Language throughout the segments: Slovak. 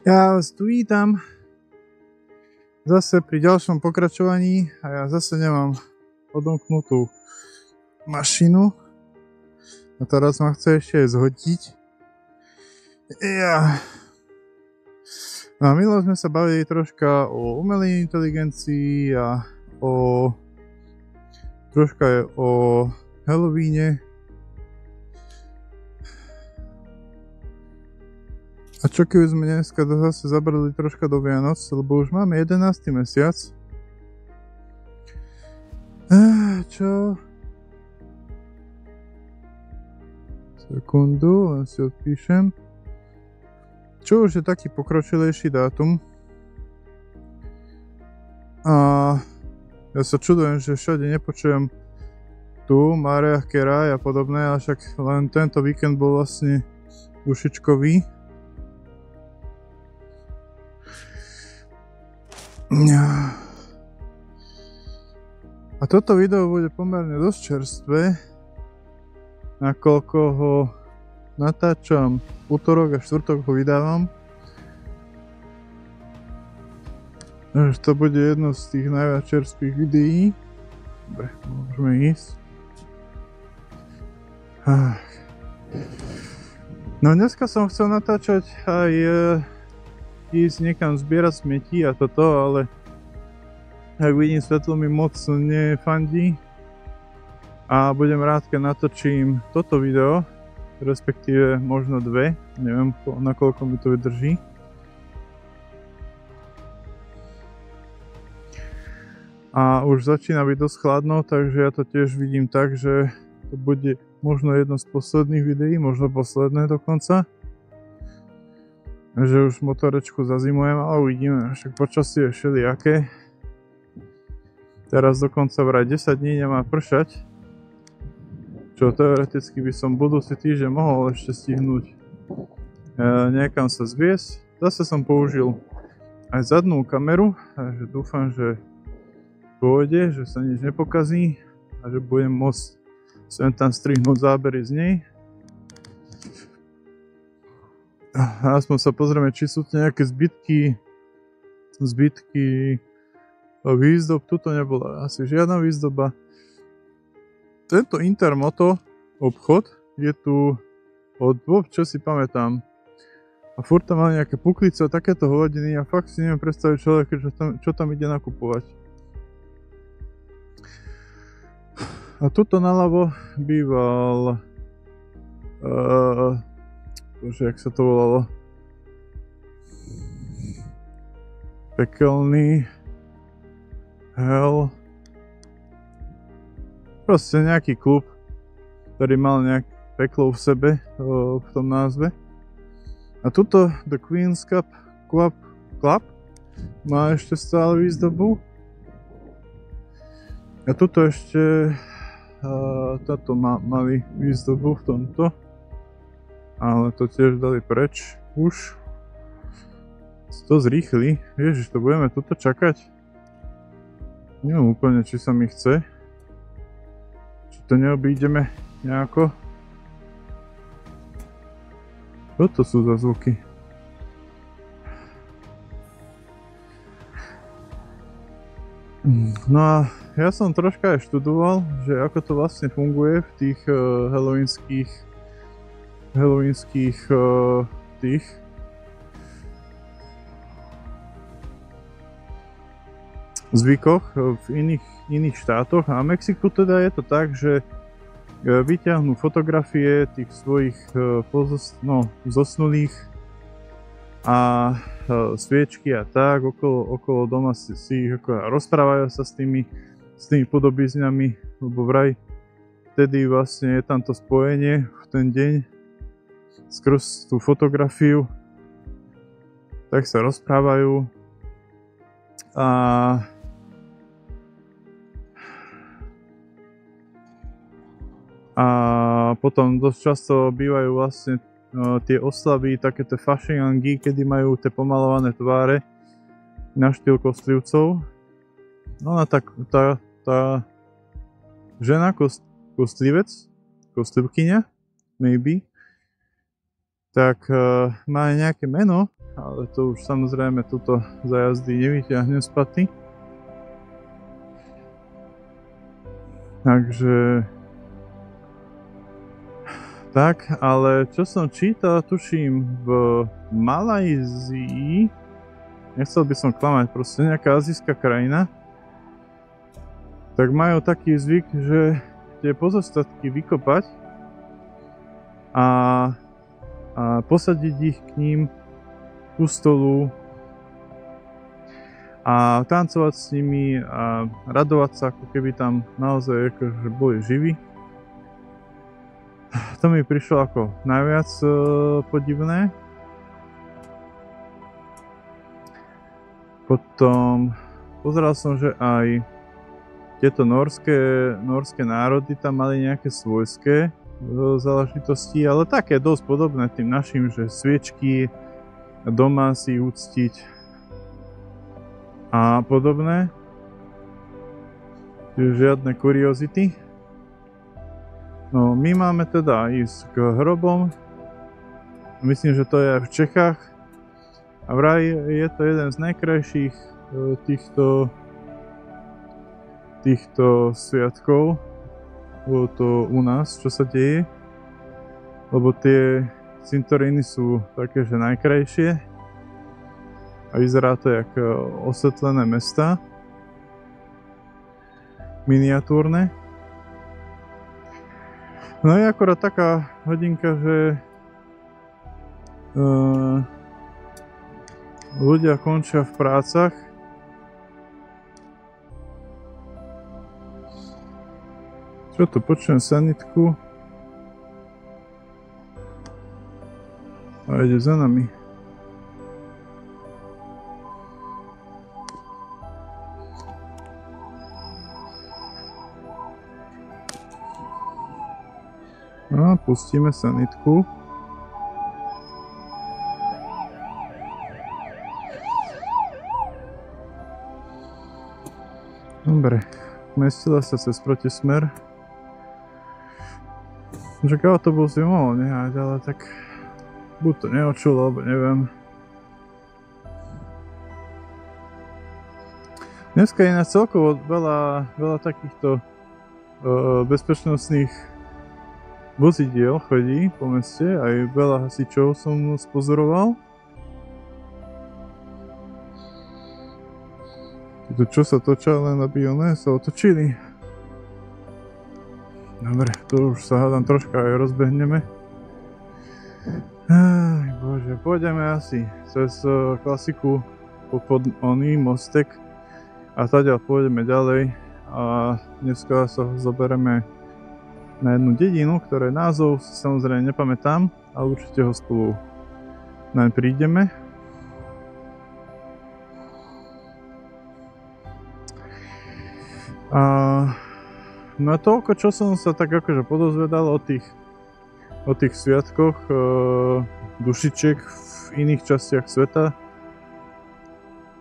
Ja vás tu vítam zase pri ďalšom pokračovaní a ja zase nemám odomknutú mašinu a teraz ma chce ešte zhodiť. No a minule sme sa bavili troška o umelej inteligencii a troška aj o Halloweene. A čo keby sme dneska zase zabrali troška do Vianoc, lebo už máme 11. mesiac. Čo? Sekundu, len si odpíšem. Čo už je taký pokročilejší dátum. A ja sa čudujem, že všade nepočujem tu Mariah Carey a podobné, ale však len tento víkend bol vlastne dušičkový. A toto video bude pomerne dosť čerstvé, nakoľko ho natáčam utorok a štvrtok ho vydávam. Takže to bude jedno z tých najviac čerstvých videí. Dobre, môžeme ísť. No dneska som chcel natáčať aj ísť niekam zbierať smetí a toto, ale ak vidím, svetlo mi moc nefandí a budem rád, keď natočím toto video, respektíve možno dve, neviem nakoľko mi to vydrží. A už začína byť dosť chladno, takže ja to tiež vidím tak, že to bude možno jedno z posledných videí, možno posledné dokonca. Že už motorečku zazimujem, ale uvidíme, však počasie je všelijaké. Teraz dokonca vraj 10 dní nemá pršať, čo teoreticky by som budúci týždeň mohol ešte stihnúť niekam sa zviesť. Zase som použil aj zadnú kameru, takže dúfam, že pôjde, že sa nič nepokazí a že budem môcť sem tam strihnúť zábery z nej. Aspoň sa pozrieme, či sú to nejaké zbytky výzdob. Tuto nebola asi žiadna výzdoba. Tento Intermoto obchod je tu od dvoch, čo si pamätám. A furt tam má nejaké puklice a takéto hovadiny a fakt si neviem predstaviť človeka, čo tam ide nakupovať. A tuto naľavo býval bože, jak sa to volalo? Pekelný hell. Proste nejaký klub, ktorý mal nejaké peklo v sebe v tom názve. A tuto The Queen's Club má ešte stále výzdobu. A tuto ešte táto mali výzdobu v tomto. Ale to tiež dali preč už. To zrýchli. Ježiš, to budeme tuto čakať? Neviem úplne, či sa mi chce. Či to neobídeme nejako. Čo to sú za zvuky? No a ja som troška aj študoval, že ako to vlastne funguje v tých halloweenských tých zvykoch v iných štátoch. A v Mexiku teda je to tak, že vyťahnú fotografie tých svojich zosnulých a sviečky a tak okolo doma si ich rozprávajú sa s tými podobizňami, lebo vraj vtedy vlastne je tam to spojenie v ten deň skrz tú fotografiu, tak sa rozprávajú a potom dosť často bývajú vlastne tie oslavy, také tie fašiangy, kedy majú tie pomalované tváre na štýl kostlivcov. No a tak tá žena kostlivkyňa, maybe, tak má nejaké meno ale to už samozrejme túto za jazdy nevyťahnem z paty. Takže tak, ale čo som čítal, tuším v Malajzii, nechcel by som klamať, proste nejaká azijská krajina, tak majú taký zvyk, že tie pozostatky vykopať a posadiť ich k ním u stolu a tancovať s nimi a radovať sa, ako keby tam naozaj akože boli živí. To mi prišlo ako najviac podivné. Potom pozeral som, že aj tieto norské národy tam mali nejaké svojské záležitosti, ale také dosť podobné tým našim, že sviečky, doma si uctiť a podobné. Žiadne kuriozity. No, my máme teda ísť k hrobom. Myslím, že to je aj v Čechách. A vraj je to jeden z najkrajších týchto sviatkov. Bolo to u nás, čo sa deje. Lebo tie cintoríny sú také, že najkrajšie. A vyzerá to jak osvetlené mesta. Miniatúrne. No je akorát taká hodinka, že ľudia končia v prácach. Čo tu počujem sanitku? A ide za nami. No, pustíme sanitku. Dobre, mestila sa cez protismer. Že autobus by mohol nehať, ale tak buď to neočulo, alebo neviem. Dneska je ináč celkovo veľa takýchto bezpečnostných vozidiel chodí po meste, aj veľa hasičov som spozoroval. Títo, čo sa točia, len aby sa otočili. Dobre, tu už sa hádam troška aj rozbehneme. Aj bože, pôjdeme asi cez klasiku pod oný mostek a tady pôjdeme ďalej a dneska sa zoberieme na jednu dedinu, ktorej názov si samozrejme nepamätám, ale určite ho spolu naň prídeme. A no toľko, čo som sa tak akože podozvedal o tých sviatkoch dušičiek v iných častiach sveta.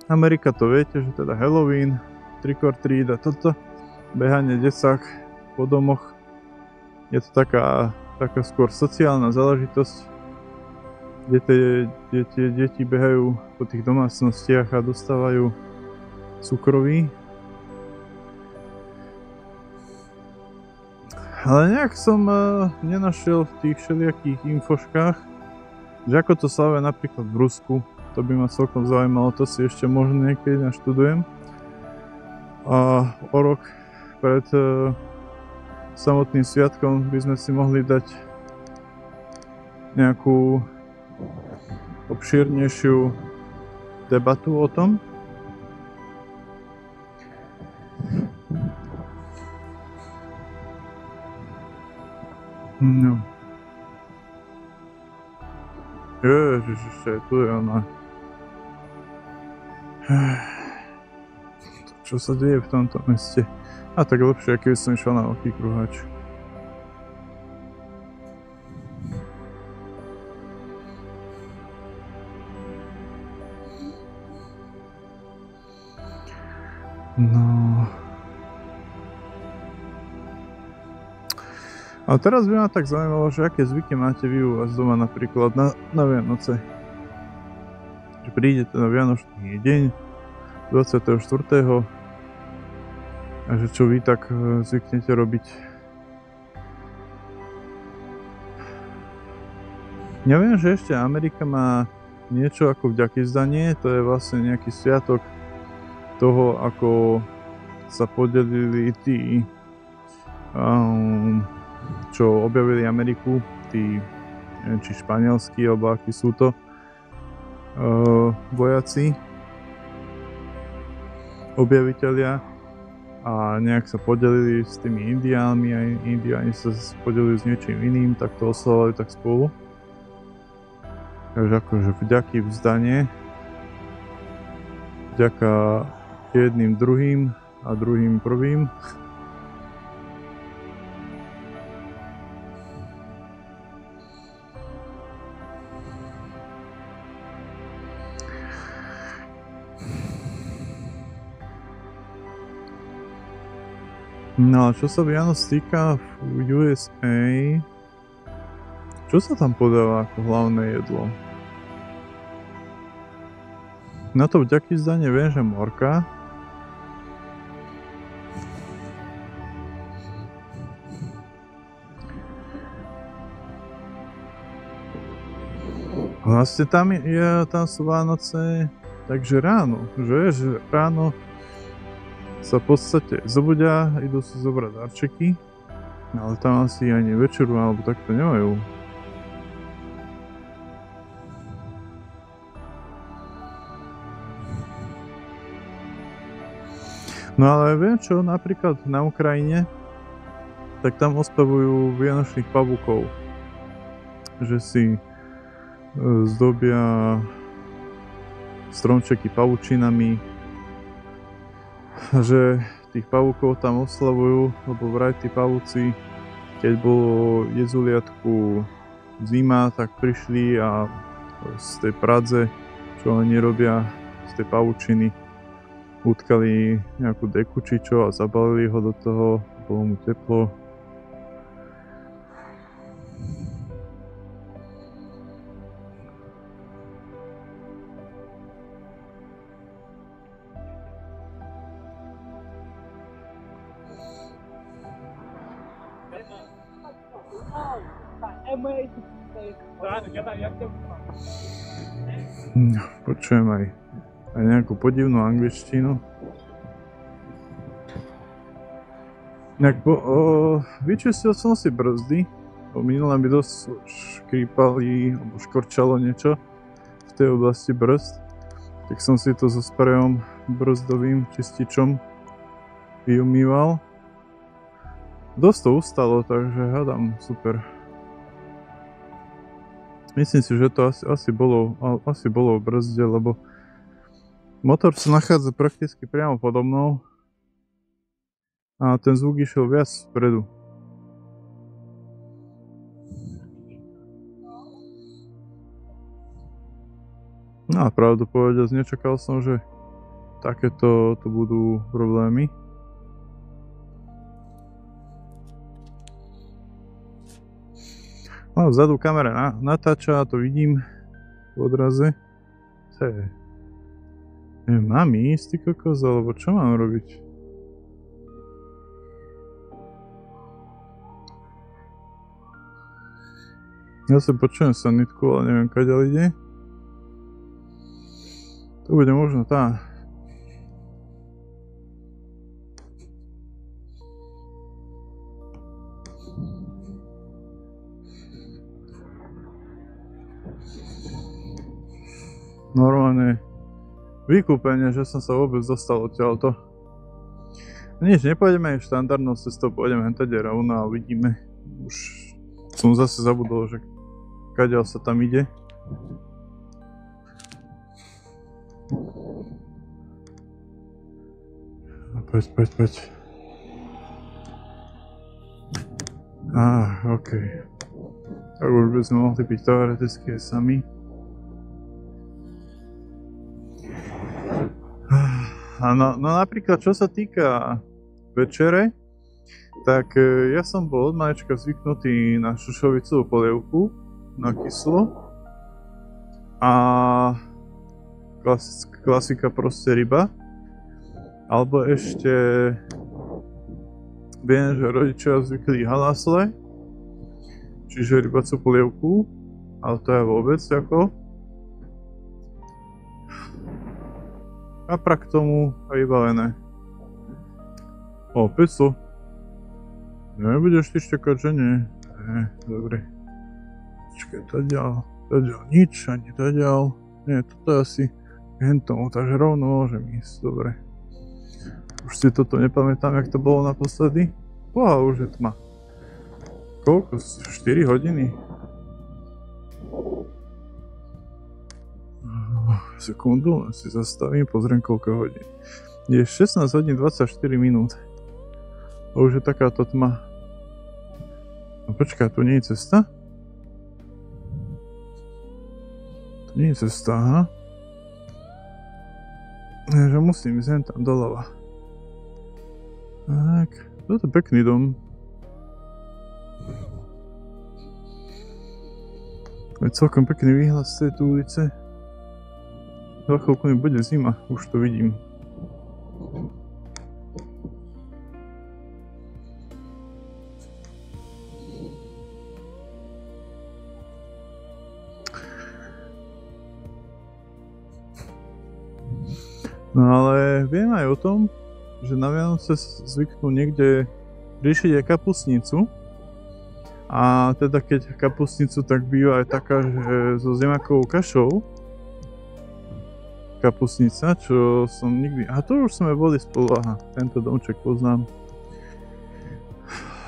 Amerika to viete, že teda Halloween, trick or treat a toto, behanie decák po domoch. Je to taká skôr sociálna záležitosť, kde tie deti behajú po tých domácnostiach a dostávajú cukroví. Ale nejak som nenašiel v tých všelijakých infoškách, že ako to slavia napríklad v Rusku. To by ma celkom zaujímalo, to si ešte možno niekedy naštudujem. A o rok pred samotným sviatkom by sme si mohli dať nejakú obšírnejšiu debatu o tom. No. Ježiš, ešte tu je ona. Čo sa deje v tomto meste? A tak lepšie, keby som išiel na veľký kruhač. No. A teraz by ma tak zaujímalo, že aké zvyky máte vy u vás doma napríklad na Vianoce. že príde ten vianočný deň 24. a že čo vy tak zvyknete robiť. Ja viem, že ešte Amerika má niečo ako vďakyzdanie, to je vlastne nejaký sviatok toho, ako sa podelili tí, čo objavili Ameriku, tí, neviem, či španielskí, alebo akí sú to vojaci, objavitelia, a nejak sa podelili s tými indiánmi a indiáni sa podelili s niečím iným, tak to oslavovali tak spolu. Takže akože vďaky vzdanie, vďaka jedným druhým a druhým prvým. No a čo sa Vianoc týka v USA, čo sa tam podáva ako hlavné jedlo? Na to vďakyzdanie viem, že morka. Vlastne tam sú Vánoce, takže ráno, že ráno sa v podstate zobudia, idú si zobrať darčeky, ale tam asi ani večeru alebo takto nemajú. No ale viem čo, napríklad na Ukrajine, tak tam ospevujú vianočných pavúkov, že si zdobia stromčeky pavučinami, že tých pavúkov tam oslavujú, lebo vraj tí pavúci, keď bolo jezuliatku zima, tak prišli a z tej pradze, čo oni robia, z tej pavučiny, utkali nejakú deku či čo a zabalili ho do toho, bolo mu teplo. Počujem aj nejakú podivnú angličtinu. Vyčistil som si brzdy, minule mi dosť škrípali alebo škorčalo niečo v tej oblasti brzd, tak som si to so sprejom brzdovým čističom vyumýval. Dosť to ustalo, takže hádam super. Myslím si, že to asi bolo v brzde, lebo motor sa nachádza prakticky priamo podo mnou a ten zvuk išiel viac vpredu. No a pravdu povedať, nečakal som, že takéto tu budú problémy. No, vzadu kamera natáča, to vidím v odraze. To je... Mám ísť, ty kokos, alebo čo mám robiť? Ja sa počujem sanitku, ale neviem, kadeľ ide. To bude možno tá. Normálne vykúpenie, že som sa vôbec dostal odtiaľto. Nič, nepôjdeme štandardnou cestou, pôjdeme hentade rovno a uvidíme. Už som zase zabudol, že kadiaľ sa tam ide. Poď. Okej. Tak už by sme mohli byť teoreticky aj sami. No napríklad, čo sa týka večere, tak ja som bol od malička zvyknutý na šošovicovú polievku, na kyslo. A klasika proste ryba. Alebo ešte viem, že rodičia zvykli halasle, čiže rybacú polievku, ale to je vôbec ako. Kapra k tomu a vybavené. O, 500. Nebudeš ty čakať, že nie? Dobre. Počkaj, tadiaľ nič, ani tadiaľ. Nie, toto je asi hentomu, takže rovno môžem ísť, dobre. Už si toto nepamätám, jak to bolo naposledy. Už je tma. Koľko? 4 hodiny? Sekundu, len si zastavím, pozriem koľko hodín. Je 16 hodín 24 minút. A už je takáto tma. No počkaj, tu nie je cesta? Tu nie je cesta, aha. Že musím ísť tam doľava. Tak, toto je pekný dom. Je celkom pekný výhľad z tejto ulice. Za chvíľku mi bude zima, už to vidím. No ale viem aj o tom, že na Vianoce zvyknú niekde riešiť aj kapustnicu. A teda keď kapustnicu, tak býva aj taká, že so zemiakovou kašou. Kapustnica, čo som nikdy... A to už sme boli spolu, aha, tento domček poznám.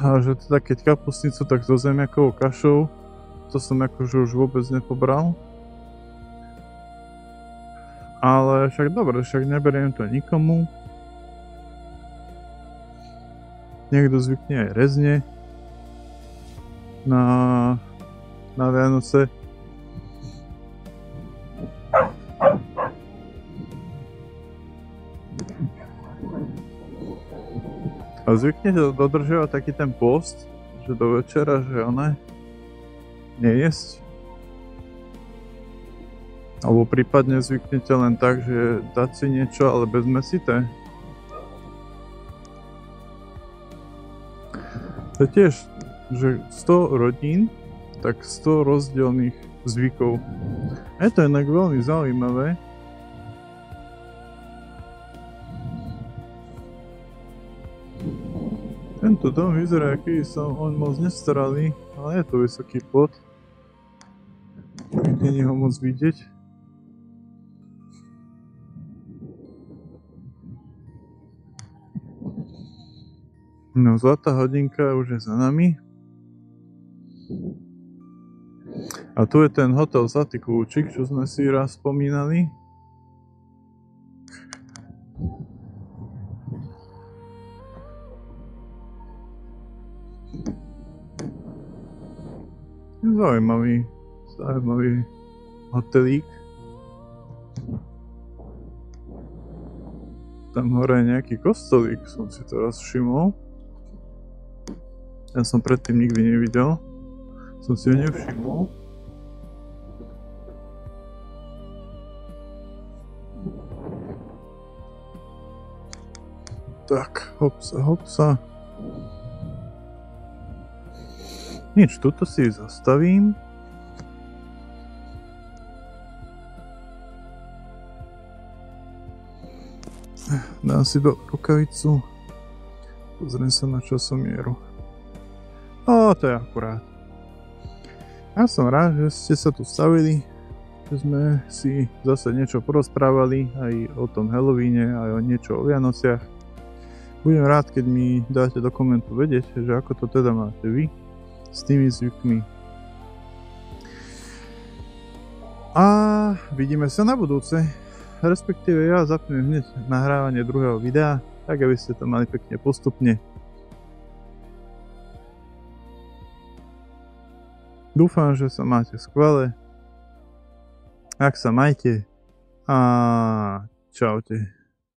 A že teda keď kapustnicu, tak so zemiakovou kašou, to som akože už vôbec nepobral. Ale však dobre, však neberiem to nikomu. Niekto zvykne aj rezne na Vianoce. A zvyknete dodržiavať taký ten post, že do večera, že nejesť. Alebo prípadne zvyknete len tak, že dať si niečo, ale bezmäsité. To je tiež, že 100 rodín, tak 100 rozdielných zvykov. Je to inak veľmi zaujímavé. Tento dom vyzerá, aký sa on moc nestarali, ale je to vysoký plot. Není ho moc vidieť. No, zlatá hodinka už je za nami. A tu je ten hotel Zlatý kľúčik, čo sme si raz spomínali. Zaujímavý hotelík. Tam hore je nejaký kostolík, som si teraz všimol. Ja som predtým nikdy nevidel. Som si ho nevšimol. Tak, hopsa. Nič, tuto si zastavím. Dám si do rukavicu. Pozriem sa na časomieru. To je akurát. Ja som rád, že ste sa tu stavili, že sme si zase niečo porozprávali aj o tom Halloweene, aj o niečo o Vianociach. Budem rád, keď mi dáte do komentu vedieť, že ako to teda máte vy s tými zvykmi. A vidíme sa na budúce. Respektíve ja zapnem hneď nahrávanie druhého videa, tak aby ste to mali pekne postupne. Dúfam, že sa máte skvele. Ak sa majte a čaute.